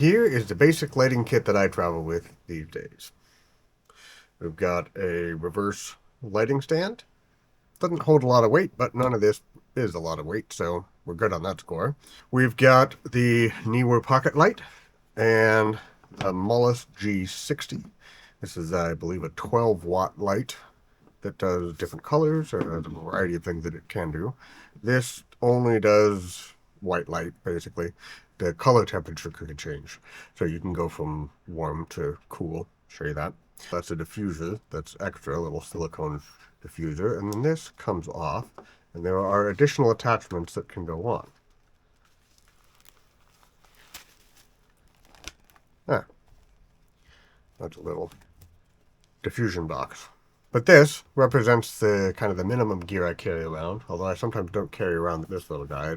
Here is the basic lighting kit that I travel with these days. We've got a reverse lighting stand. Doesn't hold a lot of weight, but none of this is a lot of weight, so we're good on that score. We've got the Neewer pocket light and a Mullis G60. This is, I believe, a 12-watt light that does different colors, or has a variety of things that it can do. This only does white light, basically. The color temperature could change. So you can go from warm to cool. Show you that. That's a diffuser. That's extra, a little silicone diffuser. And then this comes off, and there are additional attachments that can go on. Ah, that's a little diffusion box. But this represents the kind of the minimum gear I carry around, although I sometimes don't carry around this little guy.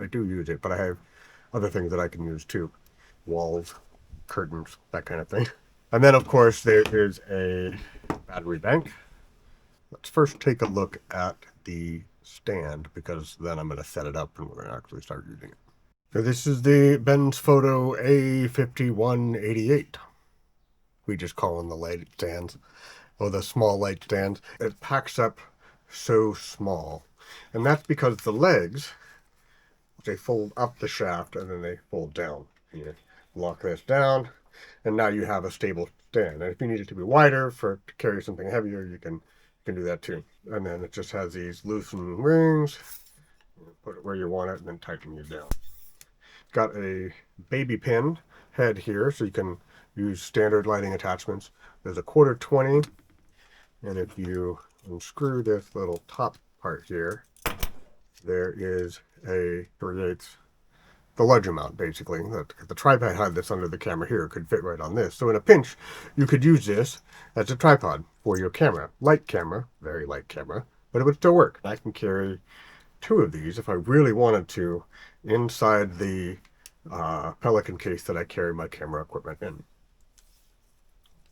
I do use it, but I have other things that I can use too. Walls, curtains, that kind of thing. And then, of course, there is a battery bank. Let's first take a look at the stand, because then I'm going to set it up and we're going to actually start using it. So this is the Ben's Photo A5188. We just call them the light stands, or the small light stands. It packs up so small. And that's because the legs, they fold up the shaft and then they fold down. You lock this down, and now you have a stable stand. And if you need it to be wider to carry something heavier, you can do that too. And then it just has these loosened rings. Put it where you want it and then tighten it down. Got a baby pin head here, so you can use standard lighting attachments. There's a 1/4 20, and if you unscrew this little top part here, there is a 3/8, the larger mount, basically. The tripod had this under the camera here, could fit right on this. So in a pinch, you could use this as a tripod for your camera. Light camera, very light camera, but it would still work. I can carry 2 of these if I really wanted to inside the Pelican case that I carry my camera equipment in.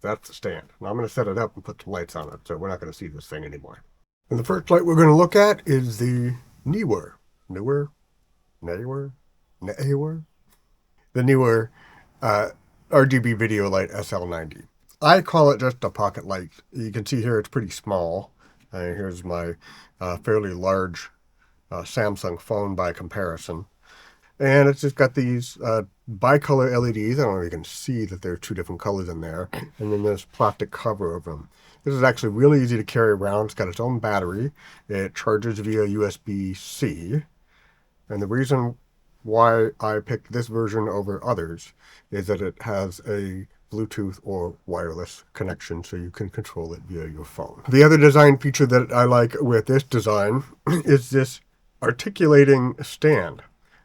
That's the stand. Now I'm going to set it up and put some lights on it, so we're not going to see this thing anymore. And the first light we're going to look at is the Neewer. The Neewer RGB video light SL90. I call it just a pocket light. You can see here it's pretty small. Here's my fairly large Samsung phone by comparison. And it's just got these bicolor LEDs. I don't know if you can see that there are 2 different colors in there. And then there's plastic cover over them. This is actually really easy to carry around. It's got its own battery. It charges via USB-C. And the reason why I picked this version over others is that it has a Bluetooth or wireless connection, so you can control it via your phone. The other design feature that I like with this design is this articulating stand.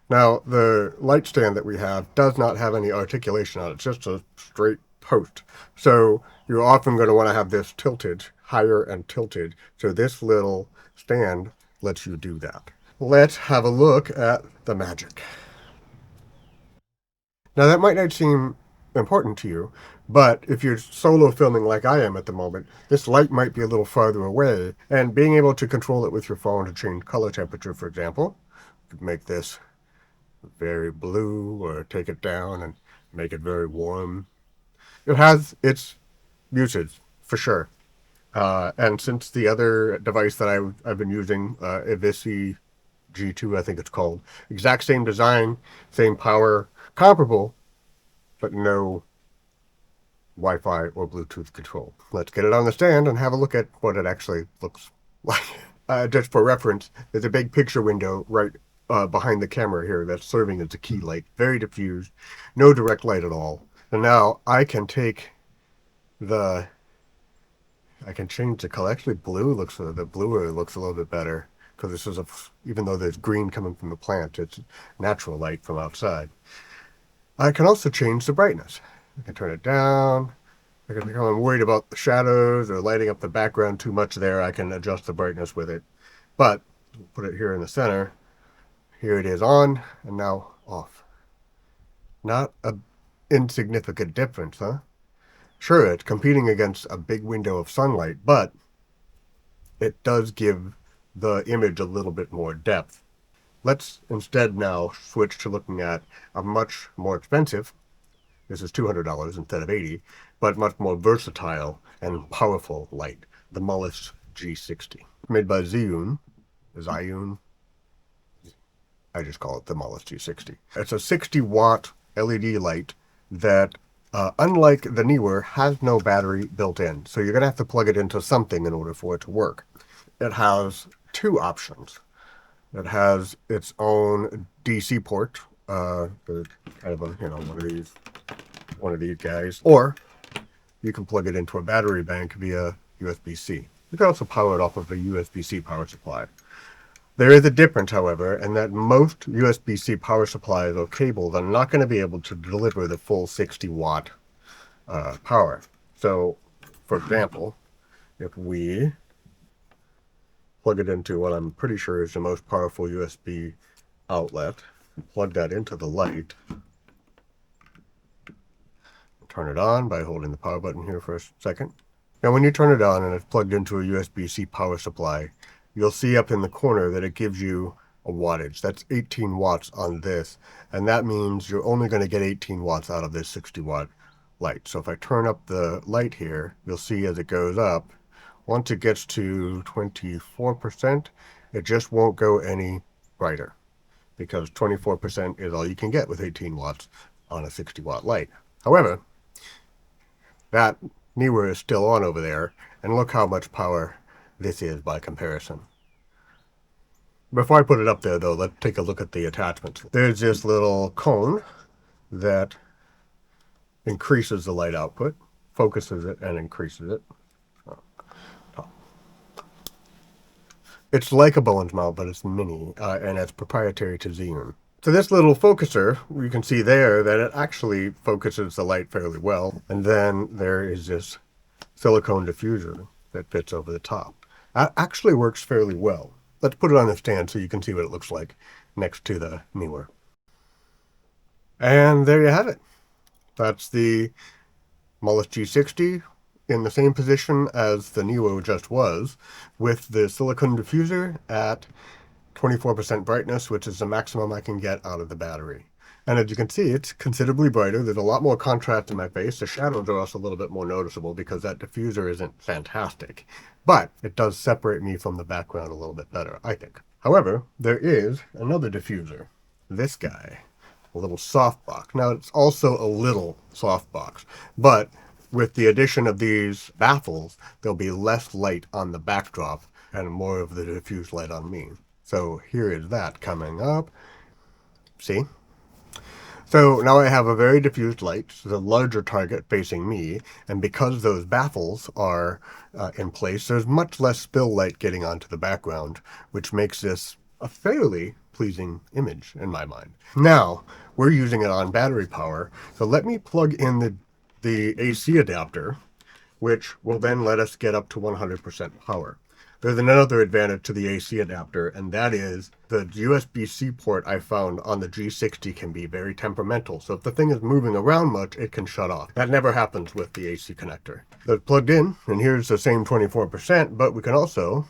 Now, the light stand that we have does not have any articulation on it. It's just a straight post. So you're often going to want to have this tilted, higher and tilted. So this little stand lets you do that. Let's have a look at the magic. Now, that might not seem important to you, but if you're solo filming like I am at the moment, this light might be a little farther away, and being able to control it with your phone to change color temperature, for example, you could make this very blue, or take it down and make it very warm. It has its uses, for sure. And since the other device that I've been using, Visi G2, I think it's called, exact same design, same power, comparable, but no Wi-Fi or Bluetooth control. Let's get it on the stand and have a look at what it actually looks like. Just for reference, there's a big picture window right behind the camera here that's serving as a key light. Very diffused, no direct light at all. And now I can take I can change the color. Actually, the bluer looks a little bit better, because this is even though there's green coming from the plant, it's natural light from outside. I can also change the brightness. I can turn it down. If I'm worried about the shadows or lighting up the background too much there, I can adjust the brightness with it. But put it here in the center. Here it is on, and now off. Not an insignificant difference, huh? Sure, it's competing against a big window of sunlight, but it does give the image a little bit more depth. Let's instead now switch to looking at a much more expensive This is $200 instead of $80, but much more versatile and powerful light. The Mullis G60, made by Zhiyun. I just call it the Mullis G60. It's a 60-watt LED light that, unlike the Neewer, has no battery built in. So you're going to have to plug it into something in order for it to work. It has two options. It has its own DC port, kind of a, one of these guys, or you can plug it into a battery bank via USB-C. You can also power it off of a USB-C power supply. There is a difference, however, in that most USB-C power supplies or cables are not going to be able to deliver the full 60-watt power. So, for example, if we plug it into what I'm pretty sure is the most powerful USB outlet, plug that into the light, turn it on by holding the power button here for a second. Now when you turn it on and it's plugged into a USB-C power supply, you'll see up in the corner that it gives you a wattage. That's 18 watts on this, and that means you're only going to get 18 watts out of this 60-watt light. So if I turn up the light here, you'll see as it goes up, once it gets to 24%, it just won't go any brighter, because 24% is all you can get with 18 watts on a 60-watt light. However, that Neewer is still on over there, and look how much power this is by comparison. Before I put it up there, though, let's take a look at the attachments. There's this little cone that increases the light output, focuses it, and increases it. It's like a Bowen's mount, but it's mini, and it's proprietary to Zhiyun. So this little focuser, you can see there that it actually focuses the light fairly well. And then there is this silicone diffuser that fits over the top. That actually works fairly well. Let's put it on the stand so you can see what it looks like next to the Neewer. And there you have it. That's the Mullis G60 in the same position as the Neewer just was, with the silicone diffuser at 24% brightness, which is the maximum I can get out of the battery. And as you can see, it's considerably brighter. There's a lot more contrast in my face. The shadows are also a little bit more noticeable because that diffuser isn't fantastic. But it does separate me from the background a little bit better, I think. However, there is another diffuser. This guy. A little softbox. Now, it's also a little softbox, but with the addition of these baffles, there'll be less light on the backdrop and more of the diffused light on me. So here is that coming up. See? So now I have a very diffused light, the larger target facing me, and because those baffles are in place, there's much less spill light getting onto the background, which makes this a fairly pleasing image in my mind. Now, we're using it on battery power, so let me plug in the AC adapter, which will then let us get up to 100% power. There's another advantage to the AC adapter, and that is the USB-C port I found on the G60 can be very temperamental. So if the thing is moving around much, it can shut off. That never happens with the AC connector. It's plugged in, and here's the same 24%, but we can also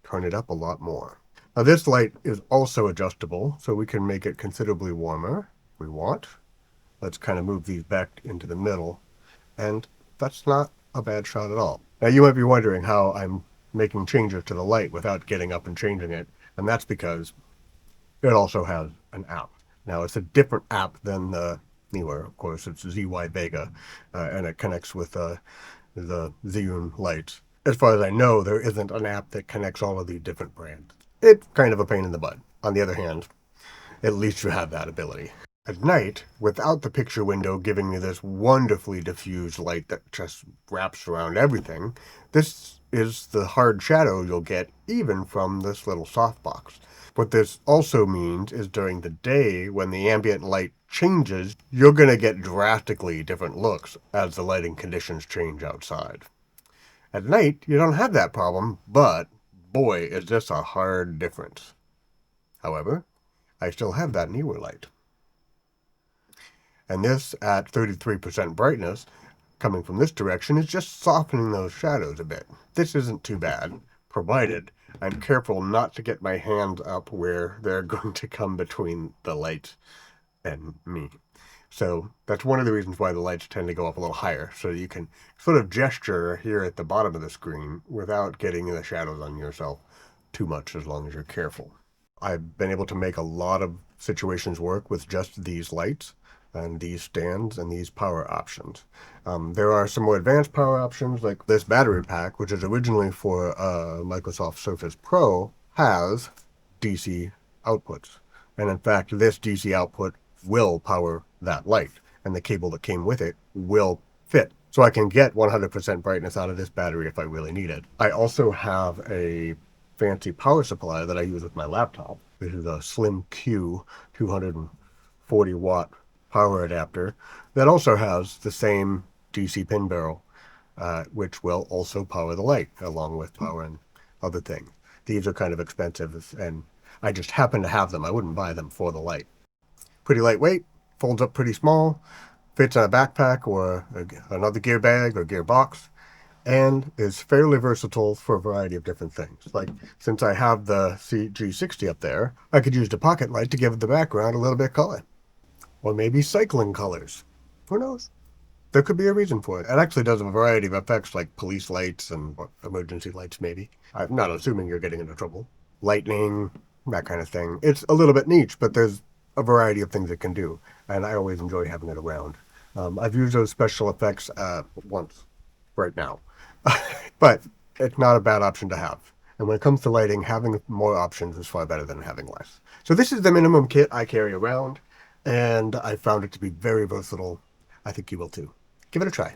turn it up a lot more. Now this light is also adjustable, so we can make it considerably warmer if we want. Let's kind of move these back into the middle, and that's not a bad shot at all. Now you might be wondering how I'm making changes to the light without getting up and changing it, and that's because it also has an app. Now it's a different app than the Neewer, of course. It's ZY Vega, and it connects with the Zhiyun lights. As far as I know, there isn't an app that connects all of these different brands. It's kind of a pain in the butt. On the other hand, at least you have that ability. At night, without the picture window giving me this wonderfully diffused light that just wraps around everything, this is the hard shadow you'll get even from this little softbox. What this also means is during the day, when the ambient light changes, you're going to get drastically different looks as the lighting conditions change outside. At night, you don't have that problem, but boy, is this a hard difference. However, I still have that Neewer light. And this, at 33% brightness, coming from this direction, is just softening those shadows a bit. This isn't too bad, provided I'm careful not to get my hands up where they're going to come between the light and me. So that's one of the reasons why the lights tend to go up a little higher, so that you can sort of gesture here at the bottom of the screen without getting the shadows on yourself too much, as long as you're careful. I've been able to make a lot of situations work with just these lights and these stands and these power options. There are some more advanced power options, like this battery pack, which is originally for Microsoft Surface Pro, has DC outputs. And in fact, this DC output will power that light, and the cable that came with it will fit. So I can get 100% brightness out of this battery if I really need it. I also have a fancy power supply that I use with my laptop. This is a Slim Q 240 watt power adapter that also has the same DC pin barrel, which will also power the light, along with powering other things. These are kind of expensive, and I just happen to have them. I wouldn't buy them for the light. Pretty lightweight, folds up pretty small, fits in a backpack or another gear bag or gear box, and is fairly versatile for a variety of different things. Like, since I have the G60 up there, I could use the pocket light to give the background a little bit of color. Or maybe cycling colors. Who knows? There could be a reason for it. It actually does a variety of effects, like police lights and emergency lights, maybe. I'm not assuming you're getting into trouble. Lightning, that kind of thing. It's a little bit niche, but there's a variety of things it can do, and I always enjoy having it around. I've used those special effects once right now, but it's not a bad option to have. And when it comes to lighting, having more options is far better than having less. So this is the minimum kit I carry around, and I found it to be very versatile. I think you will too. Give it a try.